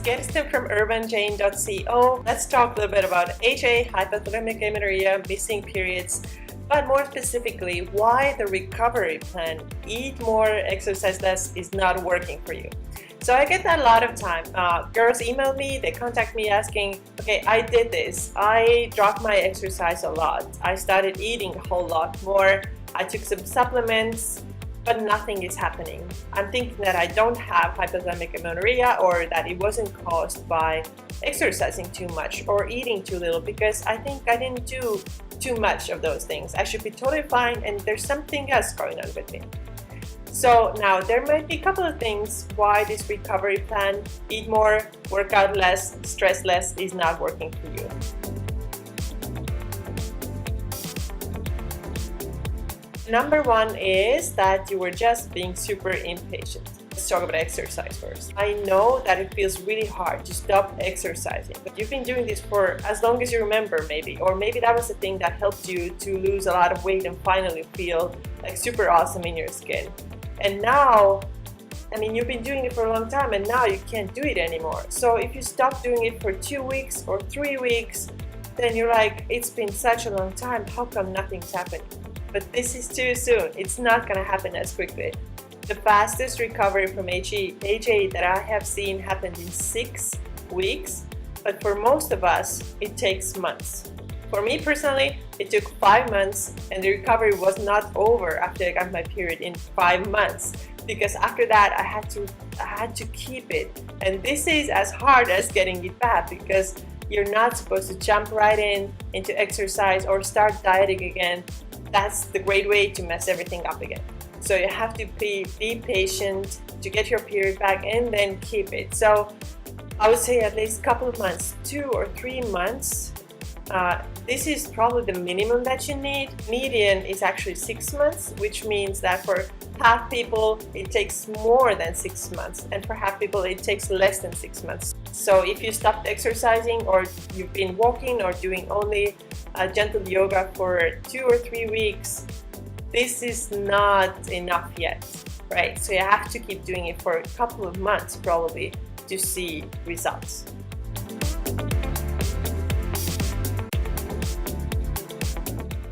Kirsten from urbanjane.co. Let's talk a little bit about HA, hypothalamic amenorrhea, missing periods, but more specifically, why the recovery plan, eat more, exercise less, is not working for you. So I get that a lot of time. Girls email me, they contact me asking, okay, I did this. I dropped my exercise a lot. I started eating a whole lot more. I took some supplements, but nothing is happening. I'm thinking that I don't have hypothalamic amenorrhea, or that it wasn't caused by exercising too much or eating too little, because I think I didn't do too much of those things. I should be totally fine, and there's something else going on with me. So now there might be a couple of things why this recovery plan, eat more, work out less, stress less, is not working for you. Number one is that you were just being super impatient. Let's talk about exercise first. I know that it feels really hard to stop exercising, but you've been doing this for as long as you remember, maybe, or maybe that was the thing that helped you to lose a lot of weight and finally feel like super awesome in your skin. And now, I mean, you've been doing it for a long time, and now you can't do it anymore. So if you stop doing it for 2 weeks or 3 weeks, then you're like, it's been such a long time, how come nothing's happening? But this is too soon. It's not going to happen as quickly. The fastest recovery from HA that I have seen happened in 6 weeks, but for most of us, it takes months. For me personally, it took 5 months, and the recovery was not over after I got my period in 5 months, because after that I had to keep it. And this is as hard as getting it back, because you're not supposed to jump right into exercise or start dieting again. That's the great way to mess everything up again. So you have to be patient to get your period back and then keep it. So I would say at least a couple of months, 2 or 3 months. This is probably the minimum that you need. Median is actually 6 months, which means that for half people it takes more than 6 months, and for half people it takes less than 6 months. So if you stopped exercising, or you've been walking or doing only gentle yoga for 2 or 3 weeks, this is not enough yet, right? So you have to keep doing it for a couple of months probably to see results.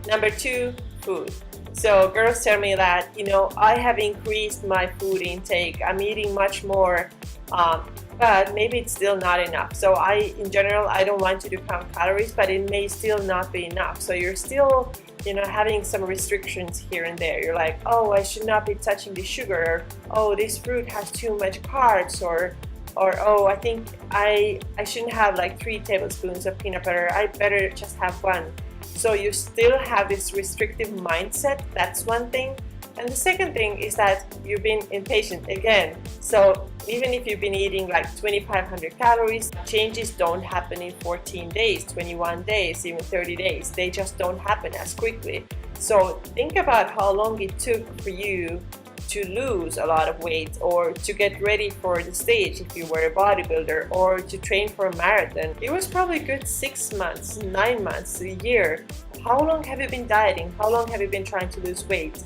Number 2, food. So girls tell me that, I have increased my food intake, I'm eating much more, but maybe it's still not enough. So in general, I don't want you to count calories, but it may still not be enough. So you're still, having some restrictions here and there. You're like, oh, I should not be touching the sugar, or oh, this fruit has too much carbs, or oh, I think I shouldn't have like 3 tablespoons of peanut butter, I better just have 1. So you still have this restrictive mindset. That's one thing. And the second thing is that you've been impatient again. So even if you've been eating like 2,500 calories, changes don't happen in 14 days, 21 days, even 30 days. They just don't happen as quickly. So think about how long it took for you to lose a lot of weight, or to get ready for the stage if you were a bodybuilder, or to train for a marathon. It was probably a good 6 months, 9 months, a year. How long have you been dieting? How long have you been trying to lose weight?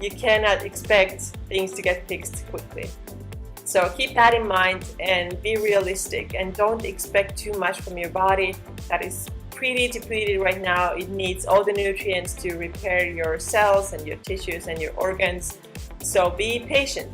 You cannot expect things to get fixed quickly. So keep that in mind and be realistic, and don't expect too much from your body that is pretty depleted right now. It needs all the nutrients to repair your cells and your tissues and your organs. So be patient.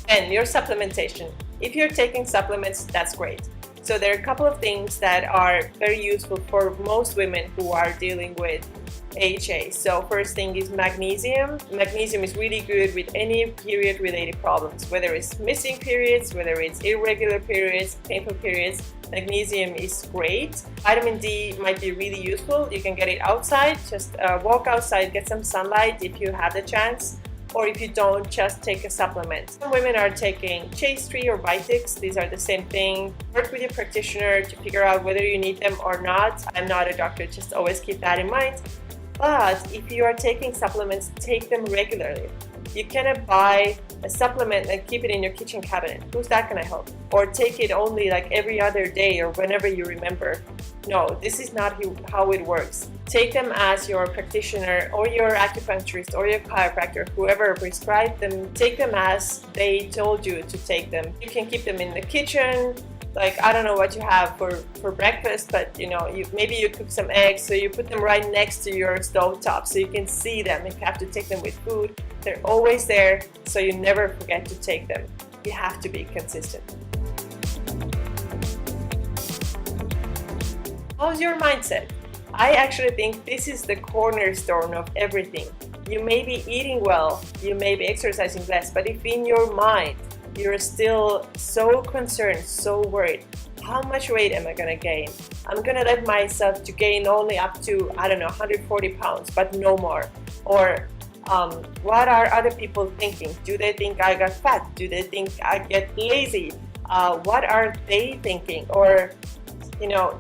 And your supplementation. If you're taking supplements, that's great. So there are a couple of things that are very useful for most women who are dealing with HA. So first thing is magnesium. Magnesium is really good with any period related problems, whether it's missing periods, whether it's irregular periods, painful periods. Magnesium is great. Vitamin D might be really useful. You can get it outside. Just walk outside, get some sunlight if you have the chance. Or if you don't, just take a supplement. Some women are taking Chase 3 or Vitix. These are the same thing. Work with your practitioner to figure out whether you need them or not. I'm not a doctor, just always keep that in mind. But if you are taking supplements, take them regularly. You cannot buy a supplement and keep it in your kitchen cabinet. Who's that gonna help? Or take it only like every other day or whenever you remember. No, this is not how it works. Take them as your practitioner or your acupuncturist or your chiropractor, whoever prescribed them. Take them as they told you to take them. You can keep them in the kitchen. Like, I don't know what you have for breakfast, but maybe you cook some eggs, so you put them right next to your stove top so you can see them. If you have to take them with food, they're always there, so you never forget to take them. You have to be consistent. How's your mindset? I actually think this is the cornerstone of everything. You may be eating well, you may be exercising less, but if in your mind you're still so concerned, so worried, how much weight am I gonna gain? I'm gonna let myself to gain only up to, I don't know, 140 pounds, but no more. Or what are other people thinking? Do they think I got fat? Do they think I get lazy? What are they thinking? Or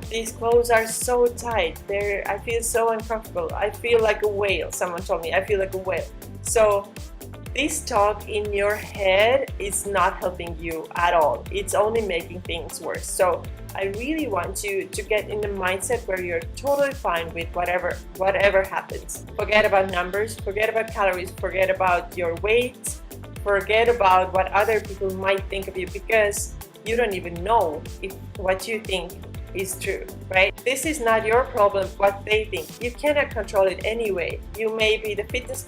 these clothes are so tight. I feel so uncomfortable. I feel like a whale. Someone told me I feel like a whale. So this talk in your head is not helping you at all. It's only making things worse. So I really want you to get in the mindset where you're totally fine with whatever happens. Forget about numbers, forget about calories, forget about your weight, forget about what other people might think of you, because you don't even know if what you think is true, right? This is not your problem what they think. You cannot control it anyway. You may be the fittest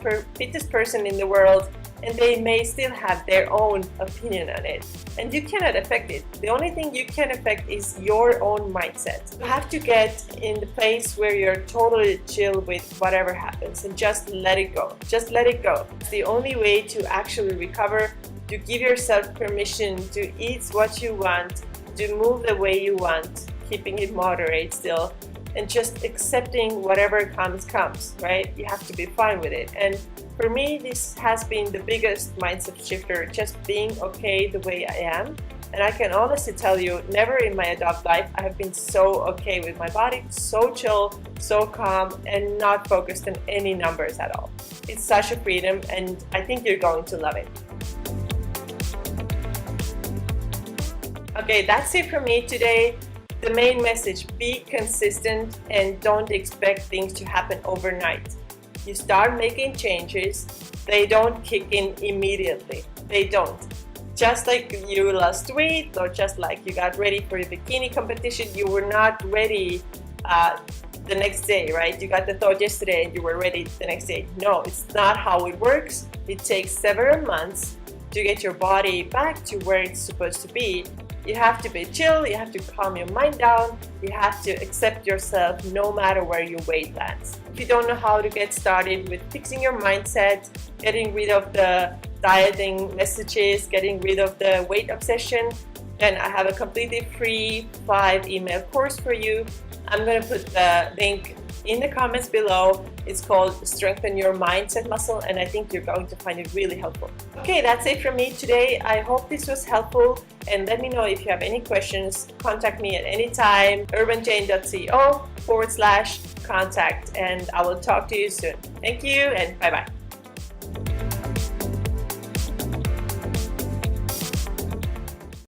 person in the world, and they may still have their own opinion on it, and you cannot affect it. The only thing you can affect is your own mindset. You have to get in the place where you're totally chill with whatever happens and just let it go. Just let it go. It's the only way to actually recover, to give yourself permission to eat what you want, to move the way you want, keeping it moderate still, and just accepting whatever comes, right? You have to be fine with it. And for me, this has been the biggest mindset shifter, just being okay the way I am. And I can honestly tell you, never in my adult life I have been so okay with my body, so chill, so calm, and not focused on any numbers at all. It's such a freedom, and I think you're going to love it. Okay, that's it for me today. The main message: be consistent and don't expect things to happen overnight. You start making changes, they don't kick in immediately. They don't. Just like you lost weight, or just like you got ready for a bikini competition, you were not ready the next day, right? You got the thought yesterday and you were ready the next day. No, it's not how it works. It takes several months to get your body back to where it's supposed to be. You have to be chill, you have to calm your mind down, you have to accept yourself no matter where your weight lands. If you don't know how to get started with fixing your mindset, getting rid of the dieting messages, getting rid of the weight obsession, then I have a completely free 5-email course for you. I'm going to put the link in the comments below. It's called Strengthen Your Mindset Muscle, and I think you're going to find it really helpful. Okay, that's it from me today. I hope this was helpful, and let me know if you have any questions. Contact me at any time, urbanjane.co/contact, and I will talk to you soon. Thank you, and bye-bye.